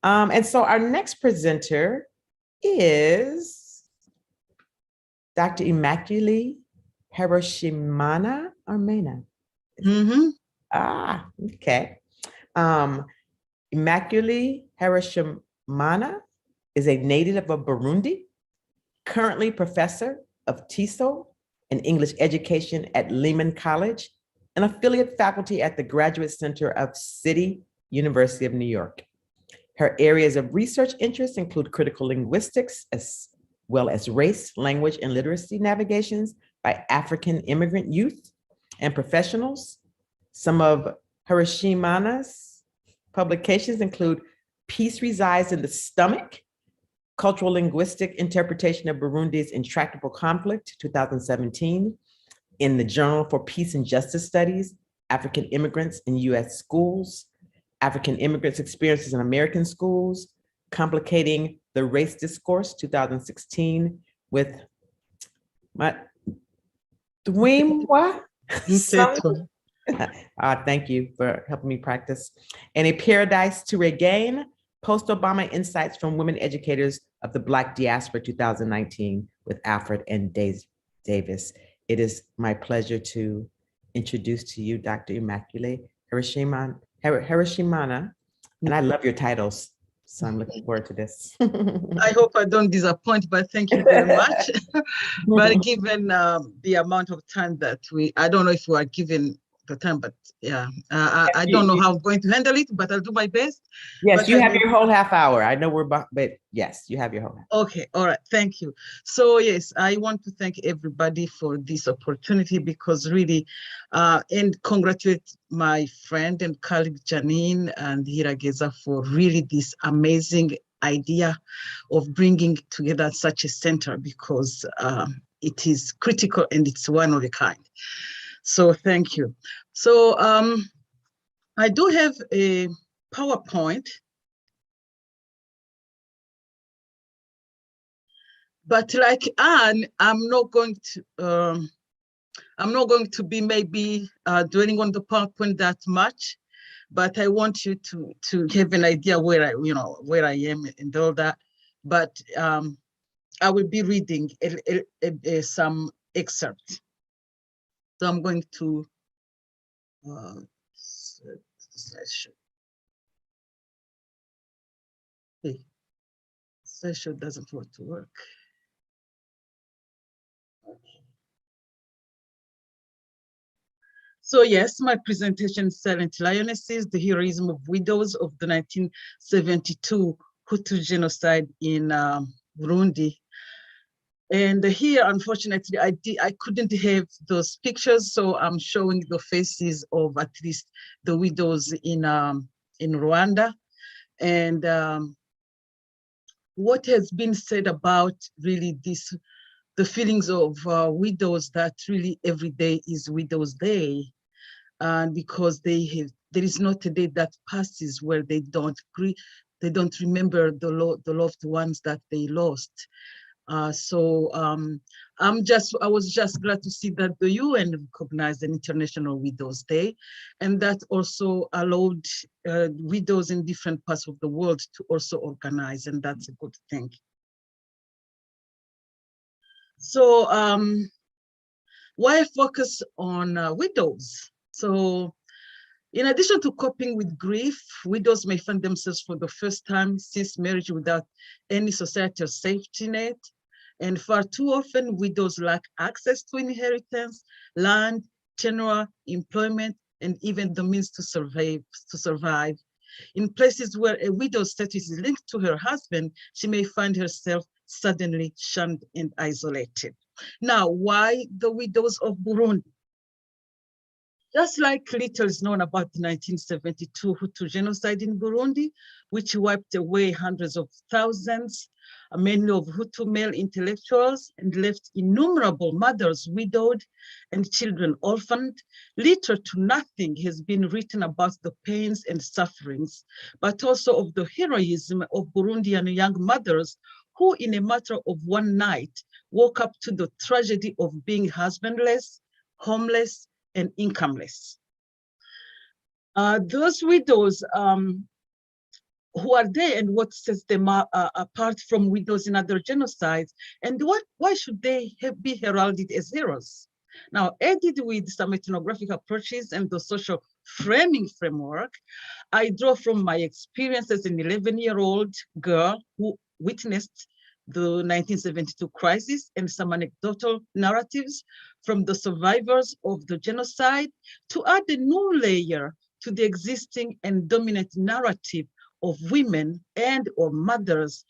And so our next presenter is Dr. Immaculee Harushimana or Mena. Okay. Immaculee Harushimana is a native of Burundi, currently professor of TESOL and English education at Lehman College, and affiliate faculty at the Graduate Center of City University of New York. Her areas of research interest include critical linguistics, as well as race, language, and literacy navigations by African immigrant youth and professionals. Some of Harushimana's publications include Peace Resides in the Stomach, Cultural Linguistic Interpretation of Burundi's Intractable Conflict, 2017, in the Journal for Peace and Justice Studies, African Immigrants in U.S. Schools, African Immigrants' Experiences in American Schools, Complicating the Race Discourse, 2016, with Dwimwa. Thank you for helping me practice. And A Paradise to Regain, Post-Obama Insights from Women Educators of the Black Diaspora, 2019, with Alfred and Davis. It is my pleasure to introduce to you Dr. Immaculee Harushimana, and I love your titles, so I'm looking forward to this. I hope I don't disappoint, but thank you very much. But given the amount of time that I don't know if we are given the time, but yeah, I don't know how I'm going to handle it, but I'll do my best. Yes, but you have your whole half hour. I know but yes, you have your whole half. Okay, all right, thank you. So yes, I want to thank everybody for this opportunity, because really, and congratulate my friend and colleague Janine and Hirageza for really this amazing idea of bringing together such a center, because it is critical and it's one of a kind. So thank you. So I do have a PowerPoint, but like Anne, I'm not going to be maybe dwelling on the PowerPoint that much, but I want you to have an idea where I am and all that. But I will be reading some excerpts. So I'm going to slideshow. Hey, slideshow doesn't want to work. Okay. So yes, my presentation, Silent Lionesses, the Heroism of Widows of the 1972 Hutu Genocide in Burundi. And here, unfortunately, I couldn't have those pictures, so I'm showing the faces of at least the widows in Rwanda. And what has been said about really the feelings of widows, that really every day is Widows' Day, and because there is not a day that passes where they don't remember the loved ones that they lost. I was just glad to see that the UN recognized an International Widows' Day, and that also allowed widows in different parts of the world to also organize, and that's a good thing. So why focus on widows? So in addition to coping with grief, widows may find themselves for the first time since marriage without any societal safety net. And far too often, widows lack access to inheritance, land, tenure, employment, and even the means to survive. In places where a widow's status is linked to her husband, she may find herself suddenly shunned and isolated. Now, why the widows of Burundi? Just like little is known about the 1972 Hutu genocide in Burundi, which wiped away hundreds of thousands, many of Hutu male intellectuals, and left innumerable mothers widowed and children orphaned, little to nothing has been written about the pains and sufferings, but also of the heroism of Burundian young mothers who, in a matter of one night, woke up to the tragedy of being husbandless, homeless, and incomeless. Those widows who are they and what sets them apart from widows in other genocides, and why should they be heralded as heroes? Now, added with some ethnographic approaches and the social framing framework, I draw from my experience as an 11-year-old girl who witnessed the 1972 crisis and some anecdotal narratives from the survivors of the genocide to add a new layer to the existing and dominant narrative of women and or mothers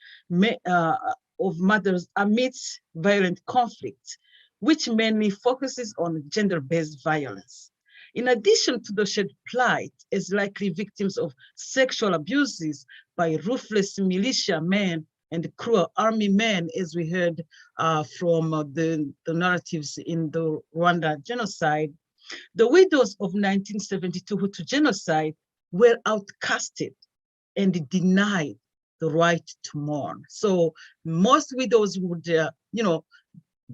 amidst violent conflicts, which mainly focuses on gender-based violence. In addition to the shared plight as likely victims of sexual abuses by ruthless militia men and cruel army men, as we heard from the narratives in the Rwanda genocide, the widows of 1972 Hutu genocide were outcasted and denied the right to mourn. So most widows would,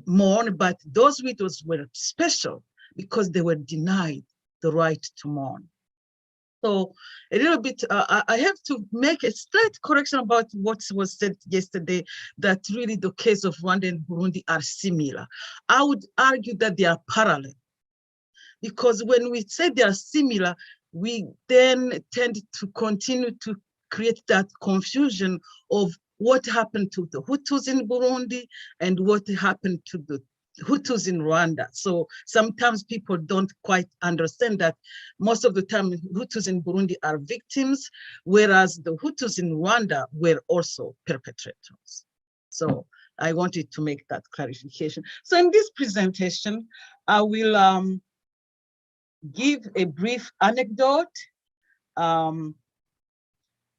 mourn, but those widows were special because they were denied the right to mourn. So a little bit, I have to make a slight correction about what was said yesterday, that really the case of Rwanda and Burundi are similar. I would argue that they are parallel, because when we say they are similar, we then tend to continue to create that confusion of what happened to the Hutus in Burundi and what happened to the Hutus in Rwanda. So sometimes people don't quite understand that most of the time Hutus in Burundi are victims, whereas the Hutus in Rwanda were also perpetrators. So I wanted to make that clarification. So in this presentation, I will give a brief anecdote,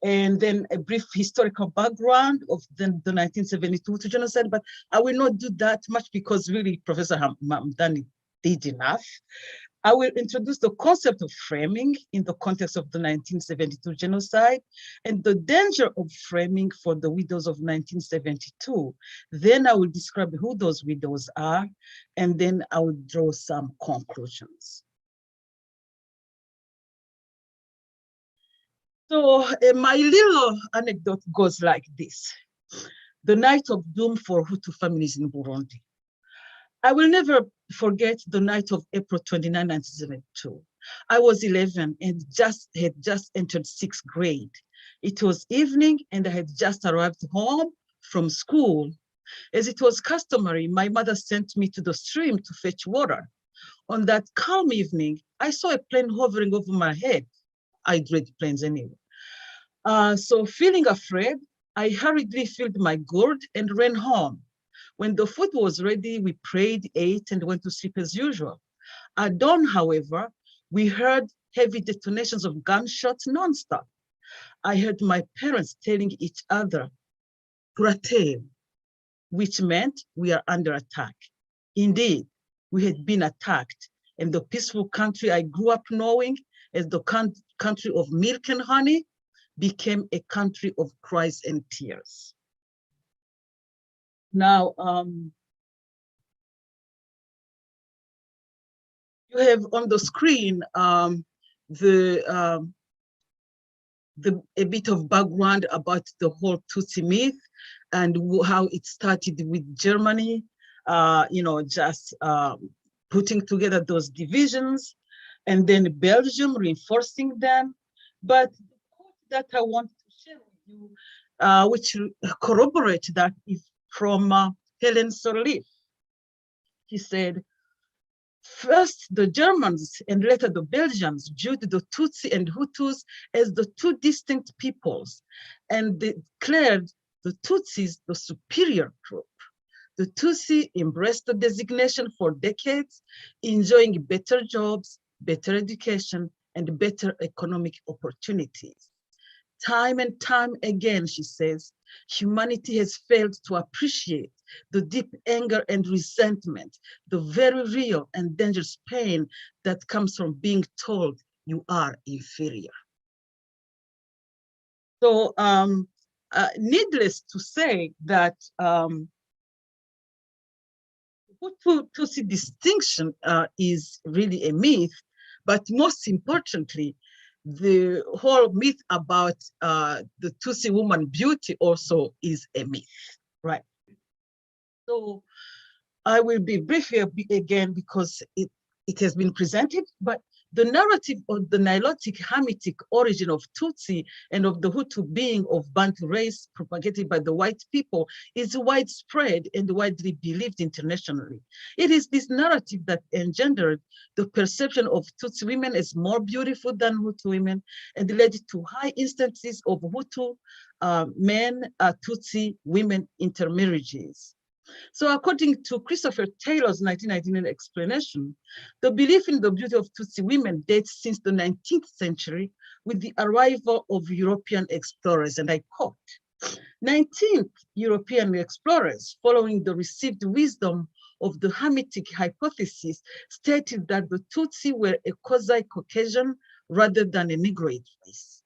and then a brief historical background of the 1972 genocide, but I will not do that much because really Professor Mamdani did enough. I will introduce the concept of framing in the context of the 1972 genocide and the danger of framing for the widows of 1972. Then I will describe who those widows are, and then I will draw some conclusions. So my little anecdote goes like this. The night of doom for Hutu families in Burundi. I will never forget the night of April 29, 1972. I was 11 and had just entered 6th grade. It was evening and I had just arrived home from school. As it was customary, my mother sent me to the stream to fetch water. On that calm evening, I saw a plane hovering over my head. I dread planes anyway. So feeling afraid, I hurriedly filled my gourd and ran home. When the food was ready, we prayed, ate, and went to sleep as usual. At dawn, however, we heard heavy detonations of gunshots nonstop. I heard my parents telling each other, "Prate," which meant we are under attack. Indeed, we had been attacked, and the peaceful country I grew up knowing as the country of milk and honey became a country of cries and tears. Now, you have on the screen a bit of background about the whole Tutsi myth and how it started with Germany, just putting together those divisions, and then Belgium reinforcing them. But the quote that I want to share with you, which corroborates that, is from Helen Sirleaf. He said, "First, the Germans and later the Belgians viewed the Tutsi and Hutus as the two distinct peoples and declared the Tutsis the superior group. The Tutsi embraced the designation for decades, enjoying better jobs, better education, and better economic opportunities. Time and time again," she says, "humanity has failed to appreciate the deep anger and resentment, the very real and dangerous pain that comes from being told you are inferior." So needless to say that Hutu-Tutsi distinction is really a myth, but most importantly, the whole myth about the Tutsi woman beauty also is a myth, right? So I will be brief here again because it has been presented, but the narrative of the Nilotic Hamitic origin of Tutsi and of the Hutu being of Bantu race propagated by the white people is widespread and widely believed internationally. It is this narrative that engendered the perception of Tutsi women as more beautiful than Hutu women and led to high instances of Hutu men, Tutsi women intermarriages. So according to Christopher Taylor's 1999 explanation, the belief in the beauty of Tutsi women dates since the 19th century with the arrival of European explorers, and I quote, 19th European explorers, following the received wisdom of the Hamitic hypothesis, stated that the Tutsi were a quasi-Caucasian rather than a Negroid race.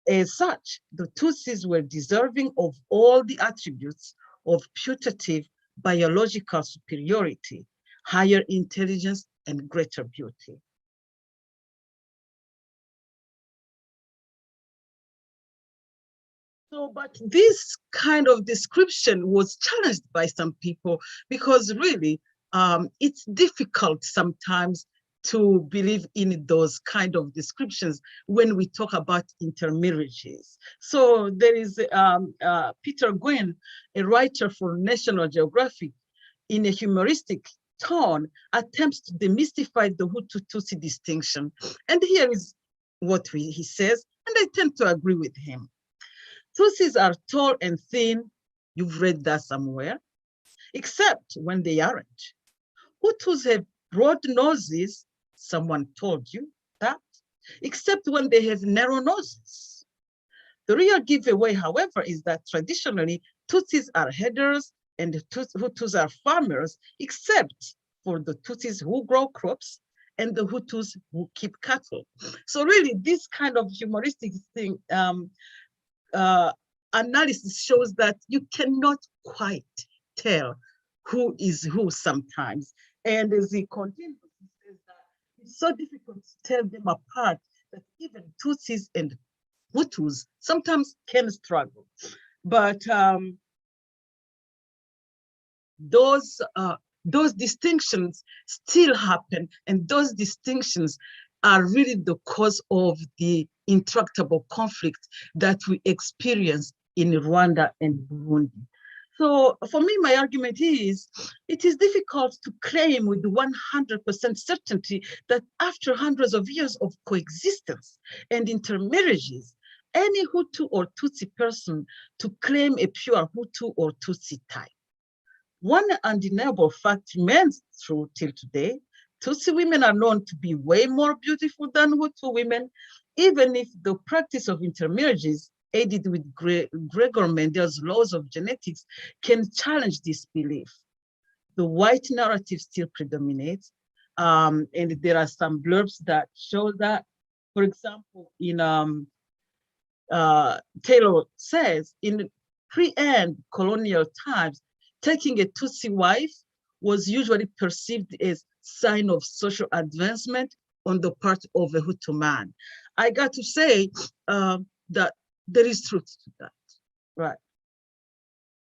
As such, the Tutsis were deserving of all the attributes of putative biological superiority, higher intelligence, and greater beauty. So, but this kind of description was challenged by some people because really it's difficult sometimes to believe in those kind of descriptions when we talk about intermarriages. So there is Peter Gwynn, a writer for National Geographic, in a humoristic tone, attempts to demystify the Hutu-Tutsi distinction. And here is what he says, and I tend to agree with him. Tutsis are tall and thin, you've read that somewhere, except when they aren't. Hutus have broad noses, someone told you that, except when they have narrow noses. The real giveaway, however, is that traditionally Tutsis are herders and Hutus are farmers, except for the Tutsis who grow crops and the Hutus who keep cattle. So really, this kind of humoristic thing, analysis shows that you cannot quite tell who is who sometimes. And as he continues, he says that it's so difficult to tell them apart that even Tutsis and Hutus sometimes can struggle. But those distinctions still happen, and those distinctions are really the cause of the intractable conflict that we experience in Rwanda and Burundi. So for me, my argument is, it is difficult to claim with 100% certainty that after hundreds of years of coexistence and intermarriages, any Hutu or Tutsi person to claim a pure Hutu or Tutsi type. One undeniable fact remains true till today. Tutsi women are known to be way more beautiful than Hutu women, even if the practice of intermarriages aided with Gregor Mendel's laws of genetics can challenge this belief. The white narrative still predominates, and there are some blurbs that show that. For example, in Taylor says, in pre-end colonial times, taking a Tutsi wife was usually perceived as sign of social advancement on the part of a Hutu man. I got to say that there is truth to that, right?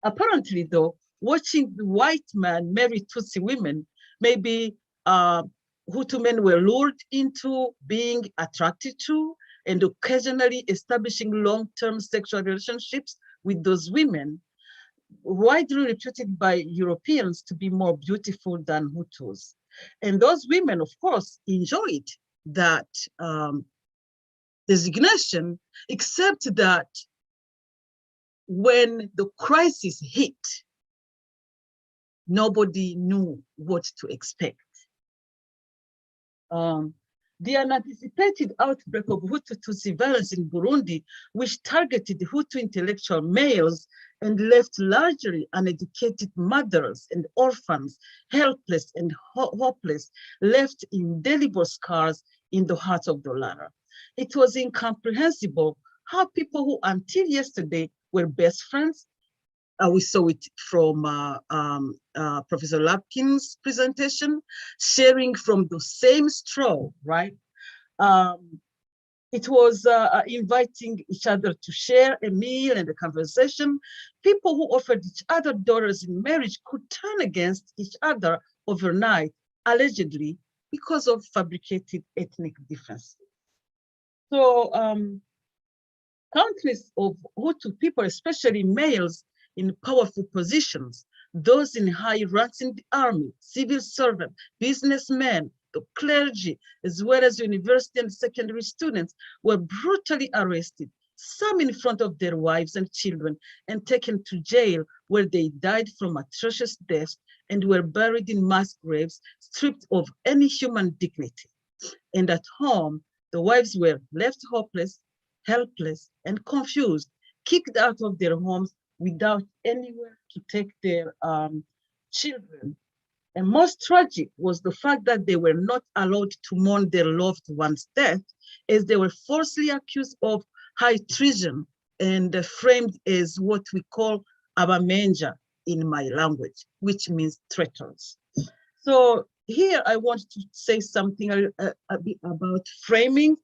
Apparently, though, watching the white man marry Tutsi women, maybe Hutu men were lured into being attracted to and occasionally establishing long-term sexual relationships with those women, widely reputed by Europeans to be more beautiful than Hutus. And those women, of course, enjoyed that designation, except that when the crisis hit, nobody knew what to expect. The unanticipated outbreak of Hutu-Tutsi violence in Burundi, which targeted Hutu intellectual males and left largely uneducated mothers and orphans, helpless and hopeless, left indelible scars in the hearts of the latter. It was incomprehensible how people who until yesterday were best friends, we saw it from Professor Lapkin's presentation, sharing from the same straw, right? It was inviting each other to share a meal and a conversation. People who offered each other daughters in marriage could turn against each other overnight, allegedly, because of fabricated ethnic differences. So countries of Hutu people, especially males in powerful positions, those in high ranks in the army, civil servants, businessmen, the clergy, as well as university and secondary students, were brutally arrested, some in front of their wives and children, and taken to jail, where they died from atrocious deaths and were buried in mass graves, stripped of any human dignity. And at home, the wives were left hopeless, helpless, and confused, kicked out of their homes without anywhere to take their children. And most tragic was the fact that they were not allowed to mourn their loved one's death, as they were falsely accused of high treason and framed as what we call abamenja in my language, which means traitors. So here I want to say something a bit about framing.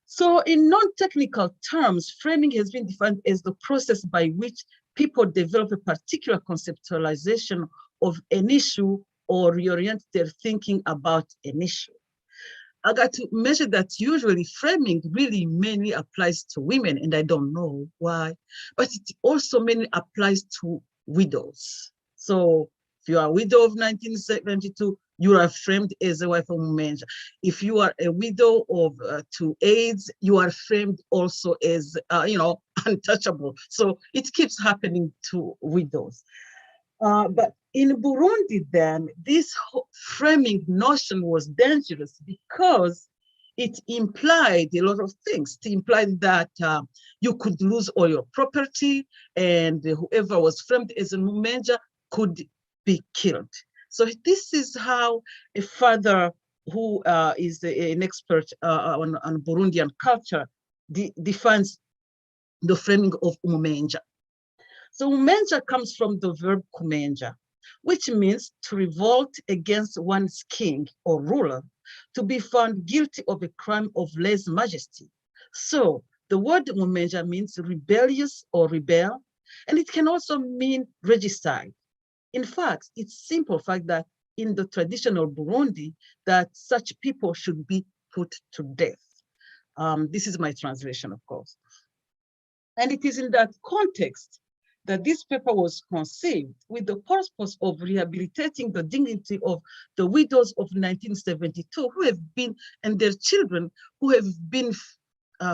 So in non-technical terms, framing has been defined as the process by which people develop a particular conceptualization of an issue or reorient their thinking about an issue. I got to mention that usually framing really mainly applies to women, and I don't know why, but it also mainly applies to widows. So if you are a widow of 1972, you are framed as a wife of Mumenja. If you are a widow of to AIDS, you are framed also as untouchable. So it keeps happening to widows. But in Burundi, then, this framing notion was dangerous because it implied a lot of things. It implied that you could lose all your property, and whoever was framed as a Mumenja could be killed. So this is how a father who is an expert on Burundian culture defines the framing of Mumenja. So Mumenja comes from the verb kumenja, which means to revolt against one's king or ruler, to be found guilty of a crime of lese majesty. So the word Mumenja means rebellious or rebel, and it can also mean regicide. In fact, it's simple fact that in the traditional Burundi, that such people should be put to death. This is my translation, of course. And it is in that context that this paper was conceived with the purpose of rehabilitating the dignity of the widows of 1972 who have been, and their children who have been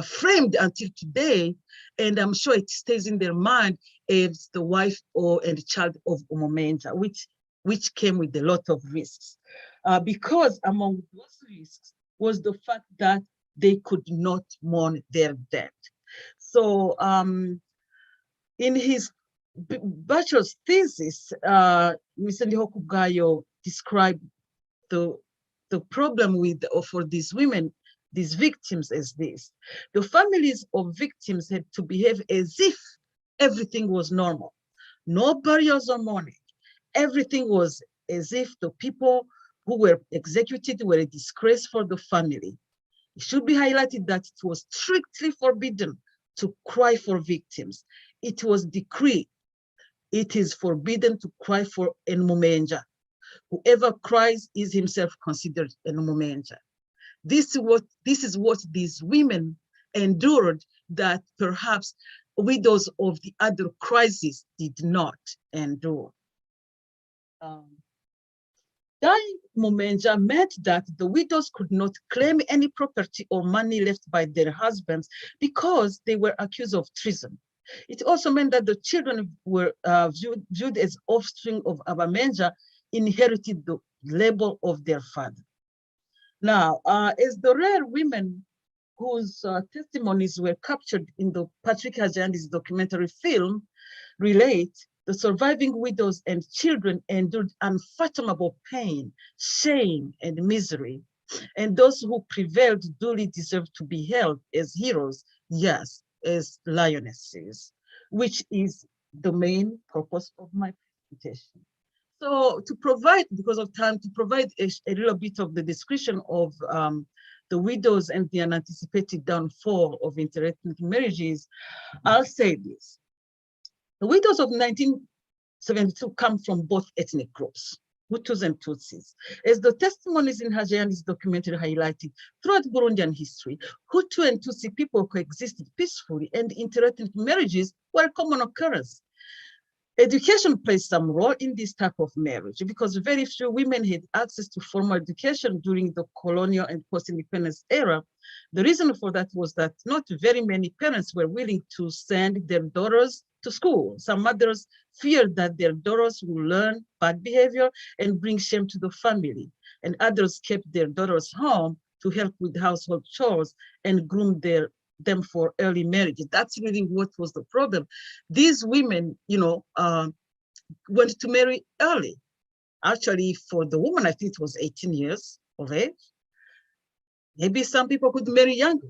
framed until today, and I'm sure it stays in their mind as the wife and child of Umumenja, which came with a lot of risks. Because among those risks was the fact that they could not mourn their dead. So in his bachelor's thesis, Mr. Lihokugayo described the problem for these women, these victims, as this. The families of victims had to behave as if everything was normal. No burials or mourning. Everything was as if the people who were executed were a disgrace for the family. It should be highlighted that it was strictly forbidden to cry for victims. It was decreed. It is forbidden to cry for an Mumenja. Whoever cries is himself considered an Mumenja. This is what these women endured that perhaps widows of the other crises did not endure. Dying Mumenja meant that the widows could not claim any property or money left by their husbands because they were accused of treason. It also meant that the children were viewed as offspring of Abamenja, inherited the label of their father. Now, as the rare women whose testimonies were captured in the Patrick Hajandi's documentary film relate, the surviving widows and children endured unfathomable pain, shame, and misery. And those who prevailed duly deserve to be held as heroes, yes, as lionesses, which is the main purpose of my presentation. So to provide, because of time, to provide a little bit of the description of the widows and the unanticipated downfall of interethnic marriages, I'll say this. The widows of 1972 come from both ethnic groups, Hutus and Tutsis. As the testimonies in Hajayani's documentary highlighted, throughout Burundian history, Hutu and Tutsi people coexisted peacefully, and interethnic marriages were a common occurrence. Education plays some role in this type of marriage because very few women had access to formal education during the colonial and post-independence era. The reason for that was that not very many parents were willing to send their daughters to school. Some mothers feared that their daughters would learn bad behavior and bring shame to the family, and others kept their daughters home to help with household chores and groom them for early marriage. That's really what was the problem. These women, went to marry early. Actually, for the woman, I think it was 18 years of age. Maybe some people could marry younger.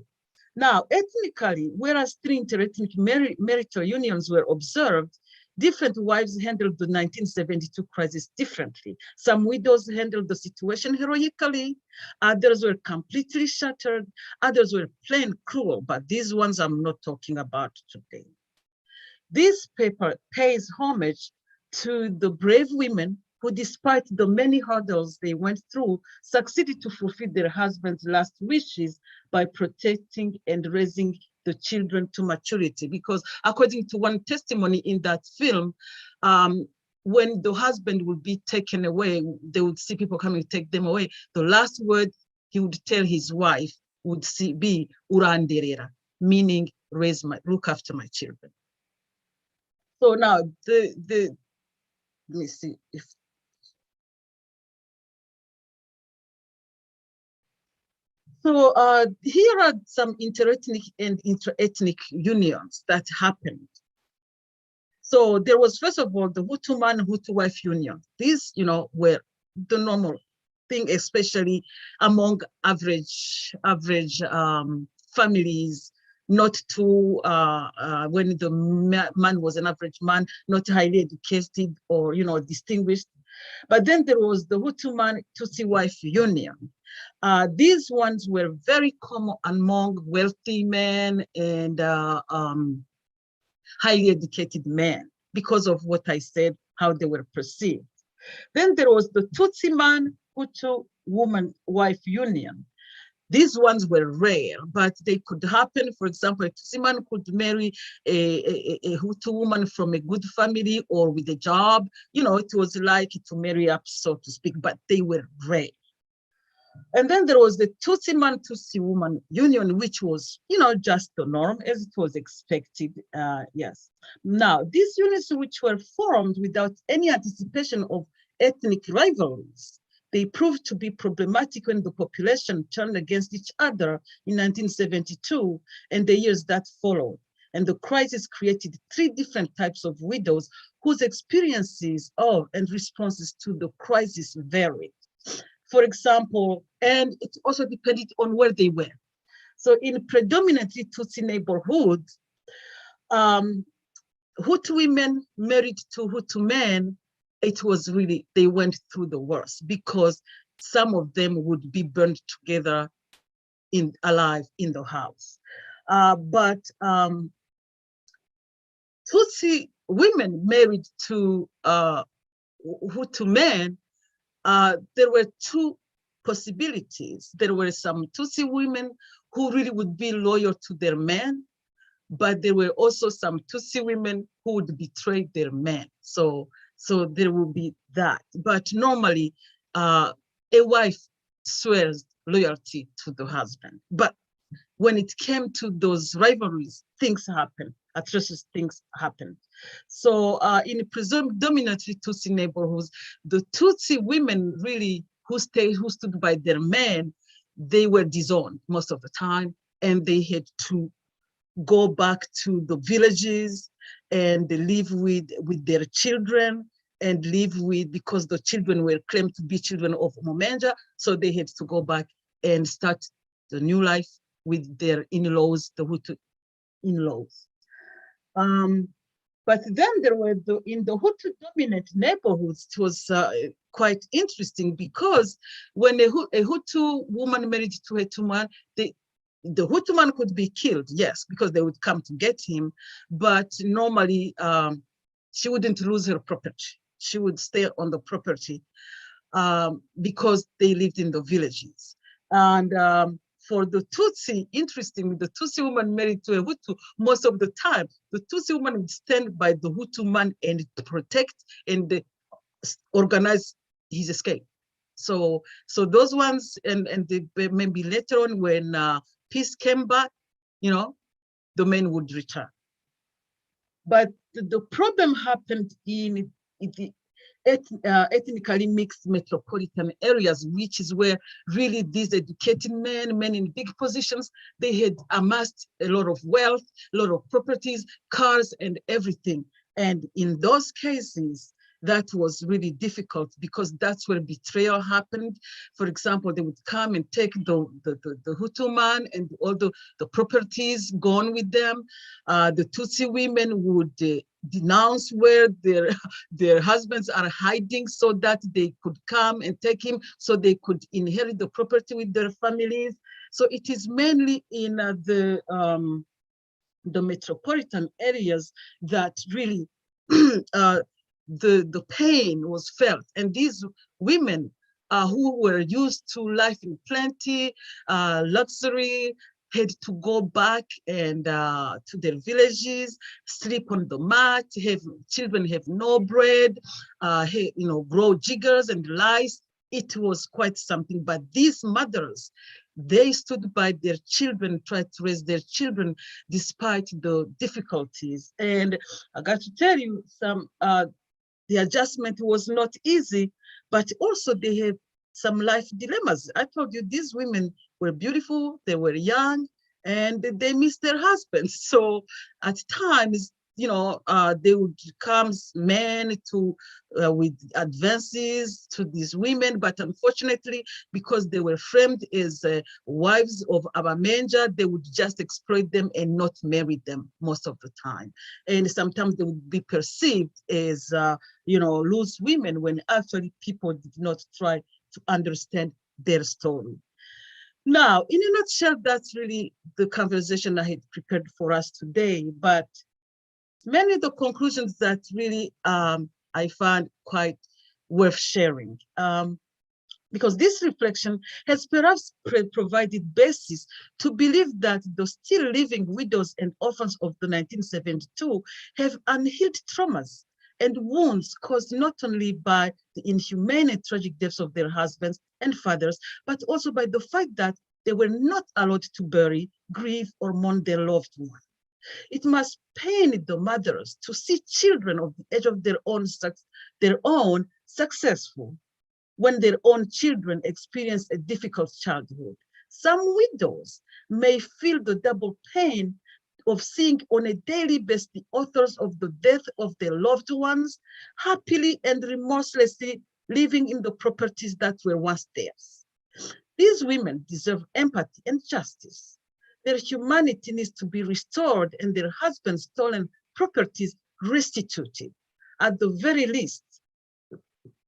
Now, ethnically, whereas three interethnic marital unions were observed, different wives handled the 1972 crisis differently. Some widows handled the situation heroically, others were completely shattered, others were plain cruel, but these ones I'm not talking about today. This paper pays homage to the brave women who, despite the many hurdles they went through, succeeded to fulfill their husbands' last wishes by protecting and raising the children to maturity. Because according to one testimony in that film, when the husband would be taken away, they would see people coming to take them away. The last word he would tell his wife would be "uranderera," meaning look after my children. So now let me see if. So here are some interethnic and intraethnic unions that happened. So there was, first of all, the Hutu man, Hutu wife union. These, were the normal thing, especially among average families, not too, when the man was an average man, not highly educated or, distinguished. But then there was the Hutu man, Tutsi wife union. These ones were very common among wealthy men and highly educated men because of what I said, how they were perceived. Then there was the Tutsi man, Hutu woman wife union. These ones were rare, but they could happen. For example, a Tutsi man could marry a Hutu woman from a good family or with a job. It was like to marry up, so to speak, but they were rare. And then there was the Tutsi man, Tutsi woman union, which was, just the norm as it was expected. Yes. Now, these units which were formed without any anticipation of ethnic rivalries, they proved to be problematic when the population turned against each other in 1972 and the years that followed. And the crisis created three different types of widows whose experiences of and responses to the crisis varied. For example, and it also depended on where they were. So in predominantly Tutsi neighborhoods, Hutu women married to Hutu men, it was really, they went through the worst because some of them would be burned together alive in the house. But Tutsi women married to Hutu men, there were two possibilities. There were some Tutsi women who really would be loyal to their men, but there were also some Tutsi women who would betray their men. So there will be that. But normally, a wife swears loyalty to the husband. But when it came to those rivalries, things happen. Atrocious things happened. So in predominantly Tutsi neighborhoods, the Tutsi women really who stood by their men, they were disowned most of the time, and they had to go back to the villages and live with their children and live with, because the children were claimed to be children of Momenja, so they had to go back and start the new life with their in-laws, the Hutu in-laws. But then there were in the Hutu-dominant neighborhoods, it was quite interesting because when a Hutu woman married to a Hutu man, the Hutu man could be killed, yes, because they would come to get him, but normally she wouldn't lose her property. She would stay on the property because they lived in the villages. And for the Tutsi, interestingly, the Tutsi woman married to a Hutu, most of the time, the Tutsi woman would stand by the Hutu man and protect and organize his escape. So those ones, and maybe later on when peace came back, the men would return. But the problem happened in the ethnically mixed metropolitan areas, which is where really these educated men in big positions, they had amassed a lot of wealth, a lot of properties, cars, and everything. And in those cases, that was really difficult because that's where betrayal happened. For example, they would come and take the Hutu man and all the properties gone with them. The Tutsi women would denounce where their husbands are hiding so that they could come and take him so they could inherit the property with their families. So it is mainly in the metropolitan areas that really the pain was felt. And these women who were used to life in plenty, luxury, had to go back and to their villages, sleep on the mat, children have no bread, grow jiggers and lice. It was quite something. But these mothers, they stood by their children, tried to raise their children despite the difficulties. And I got to tell you, the adjustment was not easy, but also they had some life dilemmas. I told you these women were beautiful, they were young, and they missed their husbands. So at times, they would come men with advances to these women, but unfortunately, because they were framed as wives of Abamenja, they would just exploit them and not marry them most of the time. And sometimes they would be perceived as, loose women when actually people did not try to understand their story. Now, in a nutshell, that's really the conversation I had prepared for us today, but many of the conclusions that really I found quite worth sharing. Because this reflection has perhaps provided basis to believe that the still living widows and orphans of the 1972 have unhealed traumas and wounds caused not only by the inhumane and tragic deaths of their husbands and fathers, but also by the fact that they were not allowed to bury, grieve, or mourn their loved one. It must pain the mothers to see children of the age of their own successful when their own children experience a difficult childhood. Some widows may feel the double pain of seeing on a daily basis the authors of the death of their loved ones happily and remorselessly living in the properties that were once theirs. These women deserve empathy and justice. Their humanity needs to be restored and their husbands' stolen properties restituted. At the very least,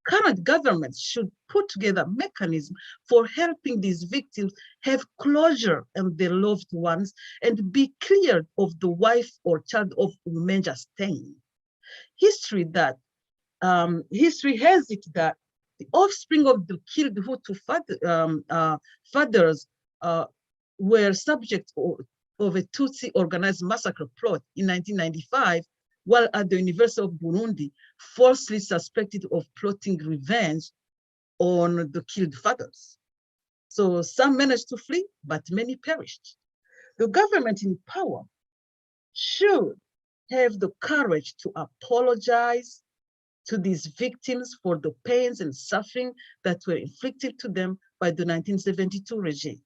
current governments should put together mechanisms for helping these victims have closure on their loved ones and be cleared of the wife or child of Umenja stain. History has it that the offspring of the killed Hutu fathers were subject of a Tutsi organized massacre plot in 1995, while at the University of Burundi, falsely suspected of plotting revenge on the killed fathers. So some managed to flee, but many perished. The government in power should have the courage to apologize to these victims for the pains and suffering that were inflicted to them by the 1972 regime.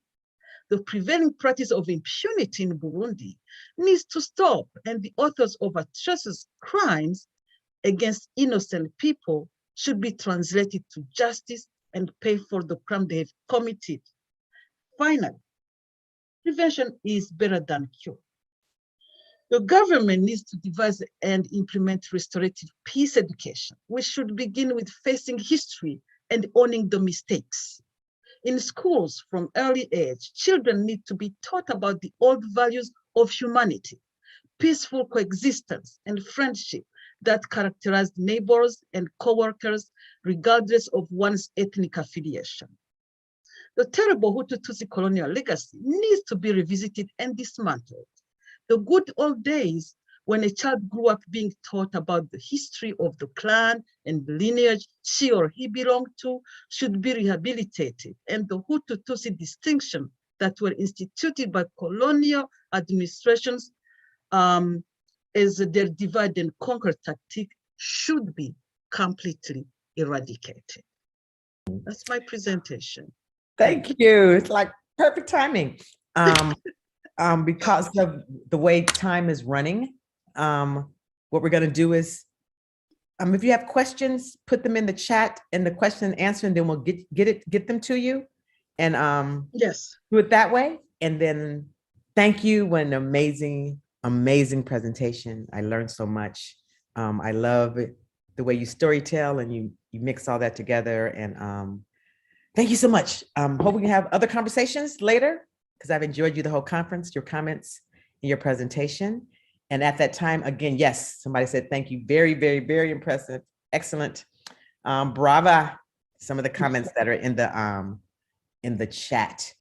The prevailing practice of impunity in Burundi needs to stop, and the authors of atrocious crimes against innocent people should be translated to justice and pay for the crime they have committed. Finally, prevention is better than cure. The government needs to devise and implement restorative peace education, which should begin with facing history and owning the mistakes. In schools from early age, children need to be taught about the old values of humanity, peaceful coexistence, and friendship that characterized neighbors and co-workers regardless of one's ethnic affiliation. The terrible Hutu-Tutsi colonial legacy needs to be revisited and dismantled. The good old days when a child grew up being taught about the history of the clan and the lineage she or he belonged to should be rehabilitated, and the Hutu-Tutsi distinction that were instituted by colonial administrations as their divide and conquer tactic should be completely eradicated. That's my presentation. Thank you. It's like perfect timing. Because of the way time is running, what we're going to do is, if you have questions, put them in the chat in the question and answer, and then we'll get them to you, and yes, do it that way. And then thank you. What an amazing presentation. I learned so much. I love the way you storytell and you mix all that together. And thank you so much. Hope we can have other conversations later, because I've enjoyed you the whole conference, your comments, and your presentation. And at that time, again, yes, somebody said thank you. Very, very, very impressive. Excellent. Brava. Some of the comments that are in the chat.